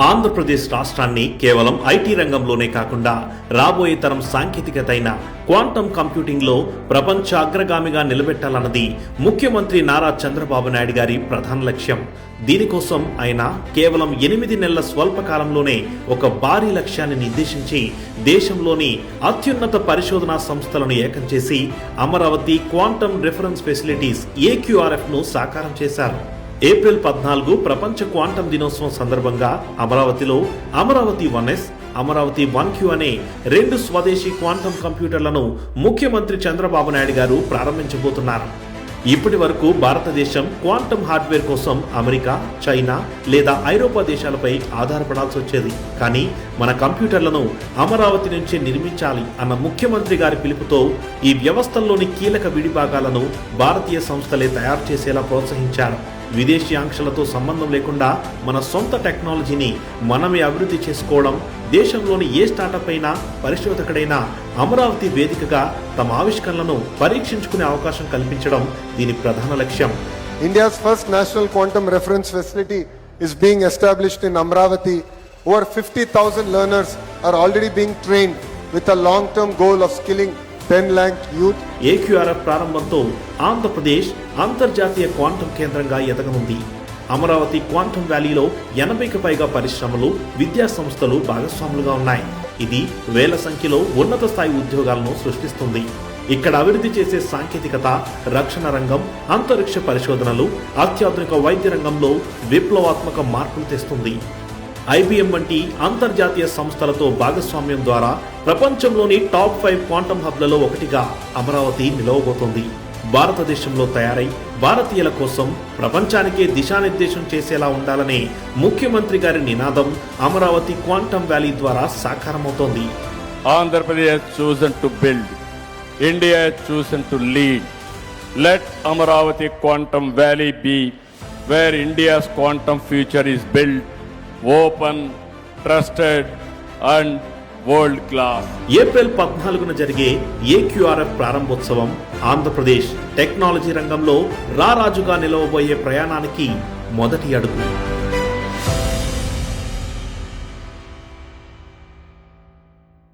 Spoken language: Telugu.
ఆంధ్రప్రదేశ్ రాష్ట్రాన్ని కేవలం ఐటీ రంగంలోనే కాకుండా రాబోయే తరం సాంకేతికత అయిన క్వాంటమ్ కంప్యూటింగ్లో ప్రపంచ అగ్రగామిగా నిలబెట్టాలన్నది ముఖ్యమంత్రి నారా చంద్రబాబు నాయుడు గారి ప్రధాన లక్ష్యం. దీనికోసం ఆయన కేవలం 8 నెలల స్వల్పకాలంలోనే ఒక భారీ లక్ష్యాన్ని నిర్దేశించి దేశంలోని అత్యున్నత పరిశోధనా సంస్థలను ఏకం చేసి Amaravati quantum reference facilities AQRF ను సాకారం చేశారు. ఏప్రిల్ 14 ప్రపంచ క్వాంటమ్ దినోత్సవం సందర్భంగా అమరావతిలో అమరావతి 1S, అమరావతి 1Q అనే 2 స్వదేశీ క్వాంటమ్ కంప్యూటర్లను ముఖ్యమంత్రి చంద్రబాబు నాయుడు గారు ప్రారంభించబోతున్నారు. ఇప్పటి వరకు భారతదేశం క్వాంటమ్ హార్డ్వేర్ కోసం అమెరికా, చైనా లేదా ఐరోపా దేశాలపై ఆధారపడాల్సి వచ్చేది. కానీ మన కంప్యూటర్లను అమరావతి నుంచే నిర్మించాలి అన్న ముఖ్యమంత్రి గారి పిలుపుతో ఈ వ్యవస్థల్లోని కీలక విడిభాగాలను భారతీయ సంస్థలే తయారు చేసేలా ప్రోత్సహించారు. విదేశీ ఆంక్షలతో సంబంధం లేకుండా మన సొంత టెక్నాలజీని మనమే అభివృద్ధి చేసుకోవడం, దేశంలోని ఏ స్టార్టప్ అయినా పరిశోధకుడైనా అమరావతి వేదికగా తమ ఆవిష్కరణలను పరీక్షించుకునే అవకాశం కల్పించడం దీని ప్రధాన లక్ష్యం. India's first national quantum reference facility is being established in Amravati. Over 50,000 learners are already being trained with a long-term goal of skilling 10 lakh youth. AQRF ప్రారంభంతో Andhra Pradesh అంతర్జాతీయ క్వాంటమ్ కేంద్రంగా ఎదగనుంది. అమరావతి క్వాంటమ్ వ్యాలీలో 80కి పైగా పరిశ్రమలు, విద్యా సంస్థలు భాగస్వాములుగా ఉన్నాయి. ఇది వేల సంఖ్యలో ఉన్నత స్థాయి ఉద్యోగాలను సృష్టిస్తుంది. ఇక్కడ అభివృద్ధి చేసే సాంకేతికత, రక్షణ రంగం, అంతరిక్ష పరిశోధనలు, అత్యాధునిక వైద్య రంగంలో విప్లవాత్మక మార్పులు తెస్తుంది. IBM వంటి అంతర్జాతీయ సంస్థలతో భాగస్వామ్యం ద్వారా ప్రపంచంలోని టాప్ 5 క్వాంటమ్ హబ్లలో ఒకటిగా అమరావతి నిలవబోతోంది. భారతదేశంలో తయారై భారతీయుల కోసం ప్రపంచానికే దిశానిర్దేశం చేసేలా ఉండాలనే ముఖ్యమంత్రి గారి నినాదం అమరావతి క్వాంటమ్ వ్యాలీ ద్వారా సాకారమవుతోంది. Andhra has chosen to build, India has chosen to lead. Let Amaravati Quantum Valley be where India's quantum future is built, open, trusted and world class. April 14న జరిగే AQRF ప్రారంభోత్సవం ఆంధ్రప్రదేశ్ టెక్నాలజీ రంగంలో రారాజుగా నిలవబోయే ప్రయాణానికి మొదటి అడుగు.